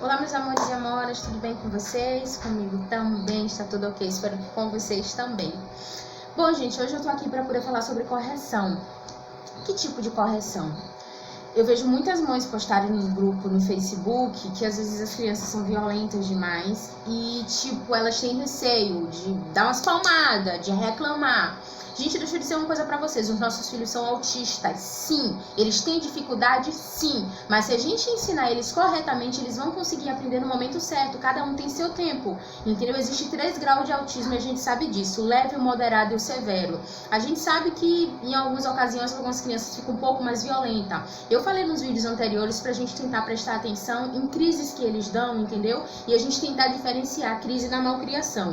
Olá, meus amores e amoras, tudo bem com vocês? Comigo também, está tudo ok, espero que com vocês também. Bom, gente, hoje eu tô aqui para poder falar sobre correção. Que tipo de correção? Eu vejo muitas mães postarem nos grupos no Facebook que às vezes as crianças são violentas demais e, tipo, elas têm receio de dar umas palmadas, de reclamar. Gente, deixa eu dizer uma coisa pra vocês, os nossos filhos são autistas, sim, eles têm dificuldade, sim, mas se a gente ensinar eles corretamente, eles vão conseguir aprender no momento certo, cada um tem seu tempo, entendeu? Existem 3 graus de autismo e a gente sabe disso, o leve, o moderado e o severo. A gente sabe que em algumas ocasiões algumas crianças ficam um pouco mais violentas. Eu falei nos vídeos anteriores pra gente tentar prestar atenção em crises que eles dão, entendeu? E a gente tentar diferenciar a crise da malcriação.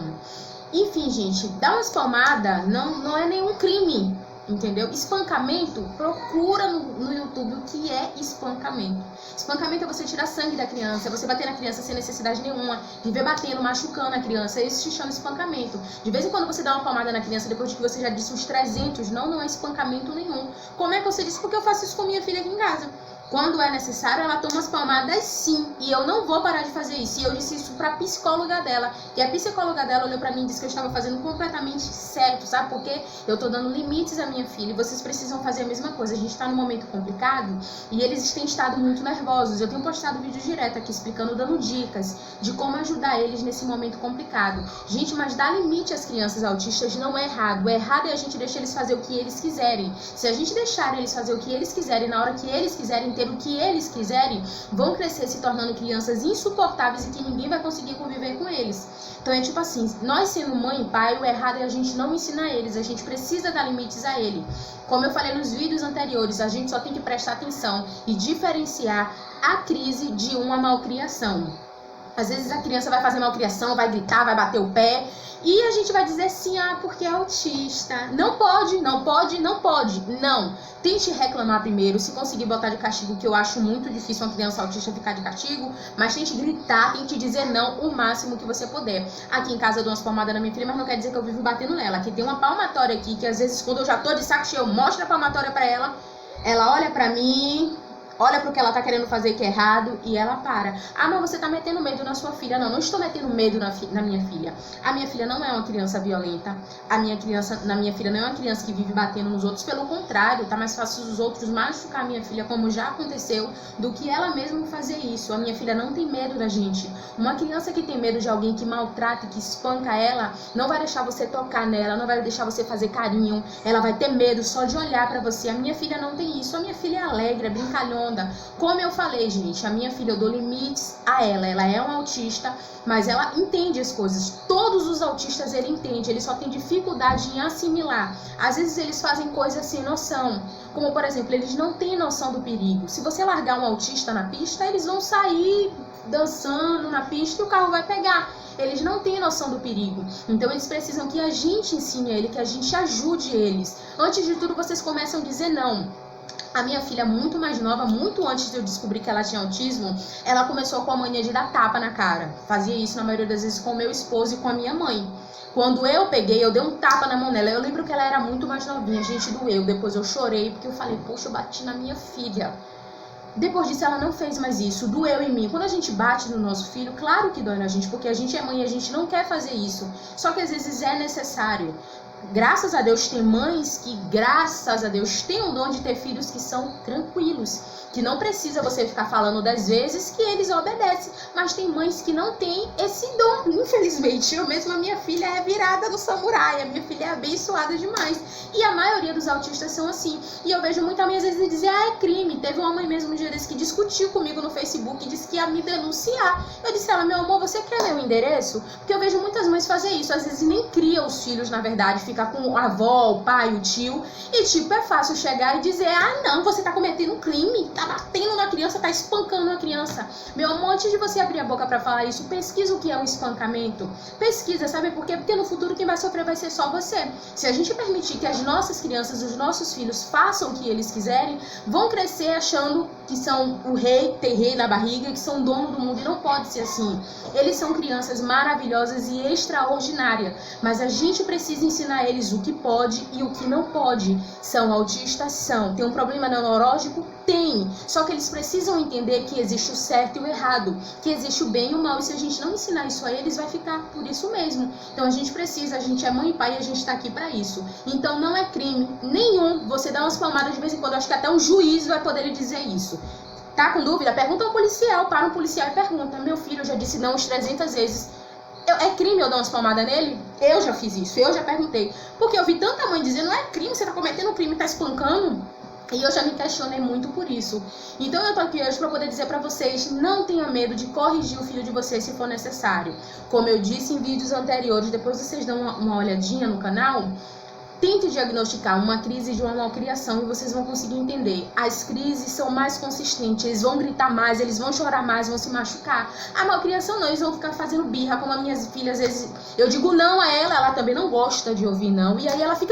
Enfim, gente, dar umas palmadas não é nenhum crime, entendeu? Espancamento, procura no YouTube o que é espancamento. Espancamento é você tirar sangue da criança, é você bater na criança sem necessidade nenhuma, viver batendo, machucando a criança, isso se chama espancamento. De vez em quando você dá uma palmada na criança depois de que você já disse uns 300, não é espancamento nenhum. Como é que você disse? Porque eu faço isso com minha filha aqui em casa. Quando é necessário, ela toma as palmadas sim, e eu não vou parar de fazer isso. E eu disse isso pra psicóloga dela, e a psicóloga dela olhou pra mim e disse que eu estava fazendo completamente certo, sabe? Porque eu tô dando limites à minha filha, e vocês precisam fazer a mesma coisa. A gente tá num momento complicado, e eles têm estado muito nervosos. Eu tenho postado vídeo direto aqui, explicando, dando dicas de como ajudar eles nesse momento complicado. Gente, mas dar limite às crianças autistas não é errado. O errado é a gente deixar eles fazer o que eles quiserem. Se a gente deixar eles fazer o que eles quiserem, na hora que eles quiserem ter o que eles quiserem, vão crescer se tornando crianças insuportáveis e que ninguém vai conseguir conviver com eles. Então é tipo assim, nós sendo mãe e pai, o errado é a gente não ensinar eles, a gente precisa dar limites a ele. Como eu falei nos vídeos anteriores, a gente só tem que prestar atenção e diferenciar a crise de uma malcriação. Às vezes a criança vai fazer malcriação, vai gritar, vai bater o pé, e a gente vai dizer assim, porque é autista. Não pode. Não. Tente reclamar primeiro, se conseguir botar de castigo, que eu acho muito difícil uma criança autista ficar de castigo, mas tente gritar, tente dizer não o máximo que você puder. Aqui em casa eu dou umas palmadas na minha filha, mas não quer dizer que eu vivo batendo nela. Aqui tem uma palmatória aqui, que às vezes quando eu já tô de saco cheio, eu mostro a palmatória pra ela, ela olha pra mim, olha pro que ela tá querendo fazer que é errado e ela para. Mas você tá metendo medo na sua filha. Não estou metendo medo na minha filha. A minha filha não é uma criança violenta. Na minha filha não é uma criança que vive batendo nos outros. Pelo contrário, tá mais fácil os outros machucar a minha filha, como já aconteceu, do que ela mesma fazer isso. A minha filha não tem medo da gente. Uma criança que tem medo de alguém que maltrata e que espanca ela, não vai deixar você tocar nela, não vai deixar você fazer carinho. Ela vai ter medo só de olhar pra você. A minha filha não tem isso. A minha filha é alegre, é brincalhona. Como eu falei, gente, a minha filha, eu dou limites a ela. Ela é uma autista, mas ela entende as coisas. Todos os autistas, ele entende, ele só tem dificuldade em assimilar. Às vezes eles fazem coisas sem noção, como por exemplo, eles não têm noção do perigo. Se você largar um autista na pista, eles vão sair dançando na pista e o carro vai pegar. Eles não têm noção do perigo. Então eles precisam que a gente ensine ele, que a gente ajude eles. Antes de tudo, vocês começam a dizer não. A minha filha, muito mais nova, muito antes de eu descobrir que ela tinha autismo, ela começou com a mania de dar tapa na cara. Fazia isso na maioria das vezes com o meu esposo e com a minha mãe. Quando eu peguei, eu dei um tapa na mão dela. Eu lembro que ela era muito mais novinha, gente, doeu. Depois eu chorei porque eu falei, poxa, eu bati na minha filha. Depois disso, ela não fez mais isso, doeu em mim. Quando a gente bate no nosso filho, claro que dói na gente, porque a gente é mãe e a gente não quer fazer isso. Só que às vezes é necessário. Graças a Deus tem mães que, graças a Deus, têm o dom de ter filhos que são tranquilos, que não precisa você ficar falando 10 vezes que eles obedecem, mas tem mães que não têm esse dom, infelizmente. Eu mesma, minha filha é virada no samurai, a minha filha é abençoada demais, e a maioria dos autistas são assim, e eu vejo muita mãe às vezes dizer, é crime. Teve uma mãe mesmo um dia desse que discutiu comigo no Facebook e disse que ia me denunciar. Eu disse a ela, meu amor, você quer meu endereço? Porque eu vejo muitas mães fazer isso, às vezes nem cria os filhos, na verdade, fica com a avó, o pai, o tio, e tipo, é fácil chegar e dizer, não, você tá cometendo um crime, tá batendo na criança, tá espancando a criança. Meu amor, antes de você abrir a boca pra falar isso, pesquisa o que é um espancamento. Pesquisa, sabe por quê? Porque no futuro quem vai sofrer vai ser só você. Se a gente permitir que as nossas crianças, os nossos filhos façam o que eles quiserem, vão crescer achando que são o rei, tem rei na barriga, que são dono do mundo, e não pode ser assim. Eles são crianças maravilhosas e extraordinárias, mas a gente precisa ensinar a eles o que pode e o que não pode. São autistas? São. Tem um problema neurológico? Tem. Só que eles precisam entender que existe o certo e o errado, que existe o bem e o mal. E se a gente não ensinar isso a eles, vai ficar por isso mesmo. Então a gente é mãe e pai e a gente está aqui para isso. Então não é crime nenhum você dar umas palmadas de vez em quando. Eu acho que até um juiz vai poder lhe dizer isso. Tá com dúvida? Pergunta ao policial, para um policial e pergunta: meu filho já disse não umas 300 vezes. É crime eu dar umas palmadas nele? Eu já fiz isso, eu já perguntei. Porque eu vi tanta mãe dizendo: não é crime, você tá cometendo um crime, tá espancando. E eu já me questionei muito por isso. Então eu tô aqui hoje para poder dizer para vocês: não tenha medo de corrigir o filho de vocês se for necessário. Como eu disse em vídeos anteriores, depois vocês dão uma olhadinha no canal. Tente diagnosticar uma crise de uma malcriação e vocês vão conseguir entender. As crises são mais consistentes, eles vão gritar mais, eles vão chorar mais, vão se machucar. A malcriação não, eles vão ficar fazendo birra, como as minhas filhas, às vezes eu digo não a ela também não gosta de ouvir não. E aí ela fica...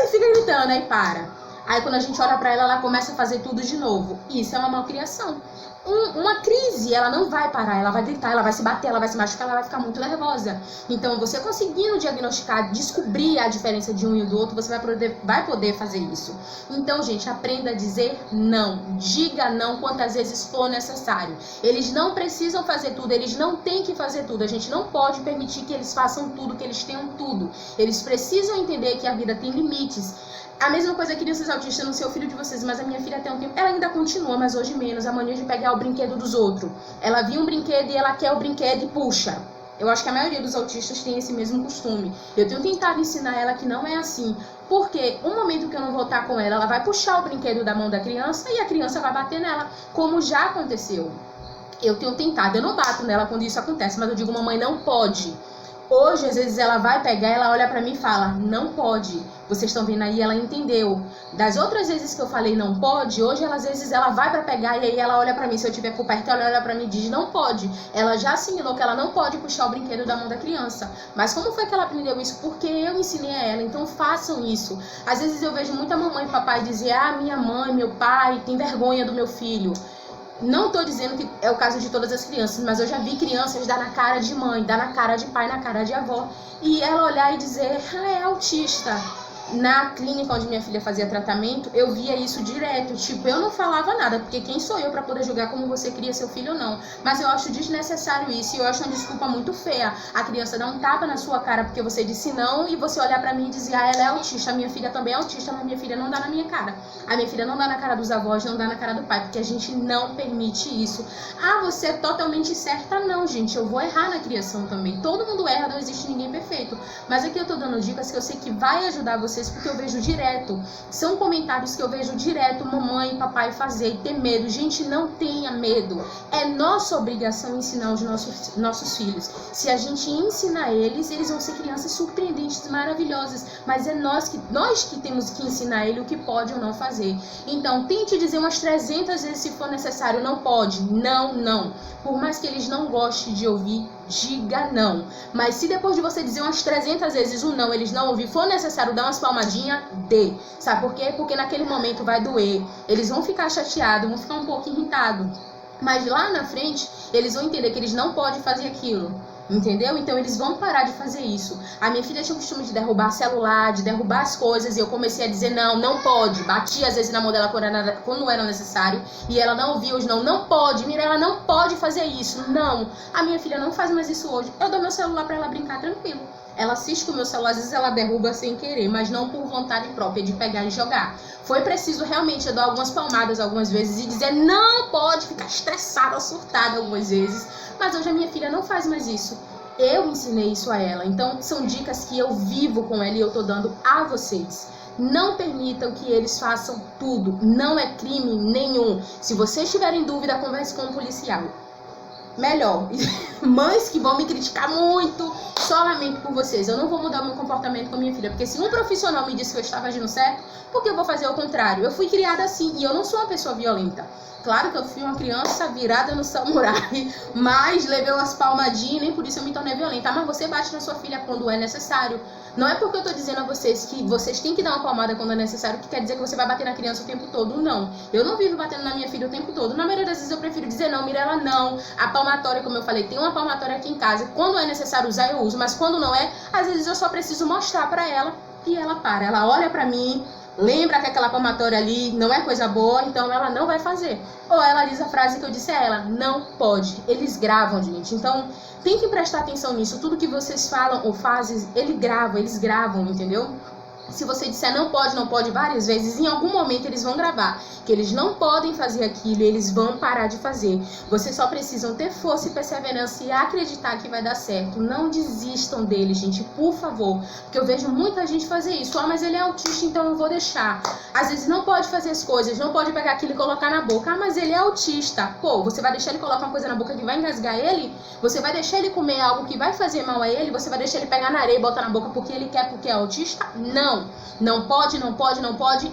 e fica gritando, aí para. Aí quando a gente olha pra ela começa a fazer tudo de novo. Isso é uma malcriação. Uma crise, ela não vai parar, ela vai gritar, ela vai se bater, ela vai se machucar, ela vai ficar muito nervosa. Então, você conseguindo diagnosticar, descobrir a diferença de um e do outro, você vai poder fazer isso. Então, gente, aprenda a dizer não. Diga não quantas vezes for necessário. Eles não precisam fazer tudo, eles não têm que fazer tudo. A gente não pode permitir que eles façam tudo, que eles tenham tudo. Eles precisam entender que a vida tem limites. A mesma coisa crianças autistas no seu filho de vocês, mas a minha filha tem um tempo, ela ainda continua, mas hoje menos, a mania de pegar o brinquedo dos outros. Ela viu um brinquedo e ela quer o brinquedo e puxa. Eu acho que a maioria dos autistas tem esse mesmo costume. Eu tenho tentado ensinar ela que não é assim, porque um momento que eu não vou estar com ela, ela vai puxar o brinquedo da mão da criança e a criança vai bater nela, como já aconteceu. Eu tenho tentado, eu não bato nela quando isso acontece, mas eu digo: mamãe, não pode. Hoje, às vezes, ela vai pegar, ela olha pra mim e fala: não pode. Vocês estão vendo aí, ela entendeu. Das outras vezes que eu falei não pode, hoje, às vezes, ela vai pra pegar e aí ela olha pra mim. Se eu tiver por perto, ela olha pra mim e diz: não pode. Ela já assimilou que ela não pode puxar o brinquedo da mão da criança. Mas como foi que ela aprendeu isso? Porque eu ensinei a ela. Então, façam isso. Às vezes, eu vejo muita mamãe e papai dizer: ah, minha mãe, meu pai tem vergonha do meu filho. Não tô dizendo que é o caso de todas as crianças, mas eu já vi crianças dar na cara de mãe, dar na cara de pai, na cara de avó, e ela olhar e dizer: ah, é autista. Na clínica onde minha filha fazia tratamento, eu via isso direto. Tipo, eu não falava nada, porque quem sou eu pra poder julgar como você cria seu filho ou não? Mas eu acho desnecessário isso, e eu acho uma desculpa muito feia. A criança dá um tapa na sua cara porque você disse não, e você olhar pra mim e dizer: ah, ela é autista, a minha filha também é autista, mas minha filha não dá na minha cara. A minha filha não dá na cara dos avós, não dá na cara do pai, porque a gente não permite isso. Ah, você é totalmente certa? Não, gente, eu vou errar na criação também. Todo mundo erra, não existe ninguém perfeito. Mas aqui eu tô dando dicas que eu sei que vai ajudar vocês, porque eu vejo direto. São comentários que eu vejo direto mamãe e papai fazer e ter medo. Gente, não tenha medo. É nossa obrigação ensinar os nossos filhos. Se a gente ensinar eles, eles vão ser crianças surpreendentes, maravilhosas. Mas é nós que temos que ensinar ele o que pode ou não fazer. Então, tente dizer umas 300 vezes se for necessário: não pode, não, não. Por mais que eles não gostem de ouvir, diga não. Mas se depois de você dizer umas 300 vezes o não, eles não ouvir, for necessário dar umas palmadinhas, dê. Sabe por quê? Porque naquele momento vai doer. Eles vão ficar chateados, vão ficar um pouco irritados. Mas lá na frente, eles vão entender que eles não podem fazer aquilo. Entendeu? Então eles vão parar de fazer isso. A minha filha tinha o costume de derrubar celular, de derrubar as coisas, e eu comecei a dizer: não, não pode. Batia às vezes na mão dela quando era necessário, e ela não ouvia os não pode. Mira, ela não pode fazer isso. Não, a minha filha não faz mais isso hoje. Eu dou meu celular pra ela brincar tranquilo. Ela assiste com o meu celular, às vezes ela derruba sem querer, mas não por vontade própria de pegar e jogar. Foi preciso realmente eu dar algumas palmadas algumas vezes e dizer: não pode, ficar estressada, surtada algumas vezes. Mas hoje a minha filha não faz mais isso. Eu ensinei isso a ela. Então são dicas que eu vivo com ela e eu tô dando a vocês. Não permitam que eles façam tudo. Não é crime nenhum. Se vocês tiverem dúvida, converse com um policial. Melhor. Mães que vão me criticar muito, só lamento por vocês. Eu não vou mudar o meu comportamento com a minha filha, porque se um profissional me disse que eu estava agindo certo, por que eu vou fazer o contrário? Eu fui criada assim e eu não sou uma pessoa violenta. Claro que eu fui uma criança virada no samurai, mas levei umas palmadinhas e nem por isso eu me tornei violenta. Mas você bate na sua filha quando é necessário. Não é porque eu tô dizendo a vocês que vocês têm que dar uma palmada quando é necessário, que quer dizer que você vai bater na criança o tempo todo, não. Eu não vivo batendo na minha filha o tempo todo. Na maioria das vezes eu prefiro dizer não, Mirella, não. A palmatória, como eu falei, tem uma palmatória aqui em casa. Quando é necessário usar, eu uso. Mas quando não é, às vezes eu só preciso mostrar pra ela e ela para. Ela olha pra mim, lembra que aquela palmatória ali não é coisa boa, então ela não vai fazer. Ou ela diz a frase que eu disse a ela, não pode. Eles gravam, gente. Então, tem que prestar atenção nisso. Tudo que vocês falam ou fazem, eles gravam, entendeu? Se você disser não pode várias vezes, em algum momento eles vão gravar que eles não podem fazer aquilo e eles vão parar de fazer. Vocês só precisam ter força e perseverança e acreditar que vai dar certo. Não desistam dele, gente, por favor. Porque eu vejo muita gente fazer isso. Ah, mas ele é autista, então eu vou deixar. Às vezes não pode fazer as coisas, não pode pegar aquilo e colocar na boca. Ah, mas ele é autista. Pô, você vai deixar ele colocar uma coisa na boca que vai engasgar ele? Você vai deixar ele comer algo que vai fazer mal a ele? Você vai deixar ele pegar na areia e botar na boca porque ele quer, porque é autista? Não. Não pode.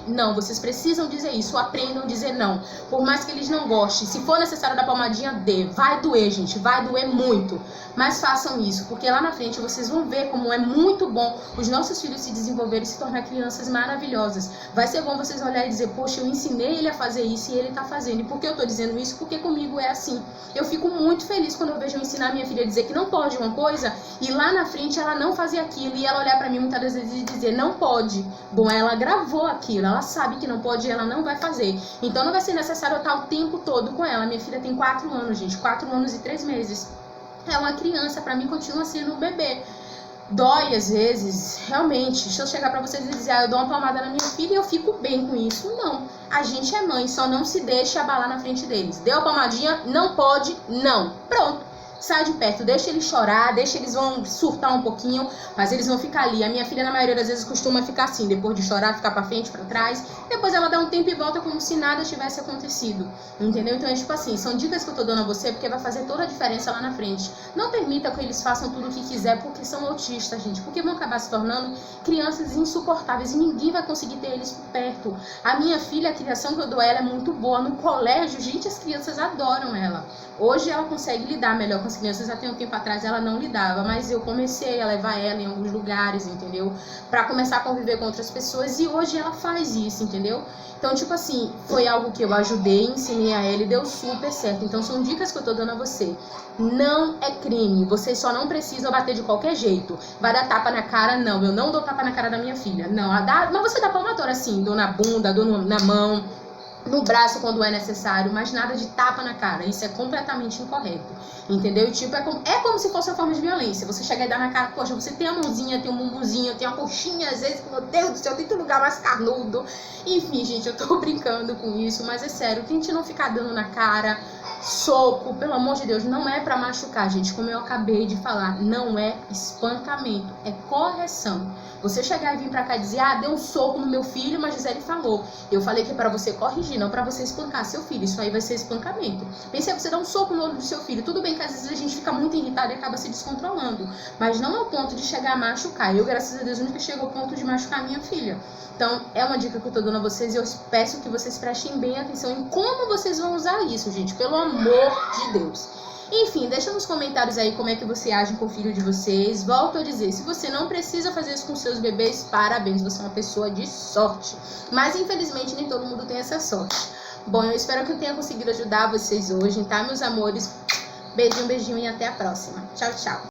Não, vocês precisam dizer isso. Aprendam a dizer não. Por mais que eles não gostem. Se for necessário dar palmadinha, dê. Vai doer, gente. Vai doer muito. Mas façam isso. Porque lá na frente vocês vão ver como é muito bom os nossos filhos se desenvolverem e se tornar crianças maravilhosas. Vai ser bom vocês olharem e dizer, poxa, eu ensinei ele a fazer isso e ele tá fazendo. E por que eu tô dizendo isso? Porque comigo é assim. Eu fico muito feliz quando eu vejo eu ensinar minha filha a dizer que não pode uma coisa e lá na frente ela não fazer aquilo e ela olhar pra mim muitas das vezes e dizer, não pode. Bom, ela gravou aquilo, ela sabe que não pode e ela não vai fazer. Então não vai ser necessário eu estar o tempo todo com ela. Minha filha tem 4 anos, gente, 4 anos e 3 meses. É uma criança, pra mim continua sendo um bebê. Dói às vezes, realmente. Se eu chegar pra vocês e dizer, eu dou uma palmada na minha filha e eu fico bem com isso, não. A gente é mãe, só não se deixa abalar na frente deles. Deu a palmadinha, não pode, não. Pronto. Sai de perto, deixa eles chorar, deixa eles vão surtar um pouquinho, mas eles vão ficar ali. A minha filha, na maioria das vezes, costuma ficar assim, depois de chorar, ficar pra frente, pra trás. Depois ela dá um tempo e volta como se nada tivesse acontecido, entendeu? Então é tipo assim, são dicas que eu tô dando a você, porque vai fazer toda a diferença lá na frente. Não permita que eles façam tudo o que quiser, porque são autistas, gente, porque vão acabar se tornando crianças insuportáveis e ninguém vai conseguir ter eles por perto. A minha filha, a criação que eu dou a ela é muito boa. No colégio, gente, as crianças adoram ela. Hoje ela consegue lidar melhor com as crianças, até um tempo atrás ela não lidava, mas eu comecei a levar ela em alguns lugares, entendeu? Pra começar a conviver com outras pessoas e hoje ela faz isso, entendeu? Então, tipo assim, foi algo que eu ajudei, ensinei a ela e deu super certo. Então, são dicas que eu tô dando a você. Não é crime, vocês só não precisam bater de qualquer jeito. Vai dar tapa na cara? Não, eu não dou tapa na cara da minha filha. Não, mas você dá palmatória assim, dou na bunda, dou na mão, no braço quando é necessário, mas nada de tapa na cara. Isso é completamente incorreto, entendeu? E tipo, é como se fosse uma forma de violência. Você chega e dá na cara, poxa, você tem a mãozinha, tem um bumbumzinho, tem a coxinha, às vezes, meu Deus do céu, tem todo lugar mais carnudo. Enfim, gente, eu tô brincando com isso, mas é sério, tente não ficar dando na cara, soco, pelo amor de Deus, não é pra machucar, gente, como eu acabei de falar, não é espancamento, é correção. Você chegar e vir pra cá e dizer, deu um soco no meu filho, mas Gisele falou. Eu falei que é pra você corrigir, não pra você espancar seu filho, isso aí vai ser espancamento. Pense você dar um soco no olho do seu filho, tudo bem que às vezes a gente fica muito irritado e acaba se descontrolando, mas não é o ponto de chegar a machucar. Eu, graças a Deus, nunca chego ao ponto de machucar a minha filha. Então, é uma dica que eu tô dando a vocês e eu peço que vocês prestem bem atenção em como vocês vão usar isso, gente, pelo amor de Deus. Enfim, deixa nos comentários aí como é que você age com o filho de vocês. Volto a dizer, se você não precisa fazer isso com seus bebês, parabéns, você é uma pessoa de sorte. Mas, infelizmente, nem todo mundo tem essa sorte. Bom, eu espero que eu tenha conseguido ajudar vocês hoje, tá, meus amores? Beijinho, beijinho e até a próxima. Tchau, tchau.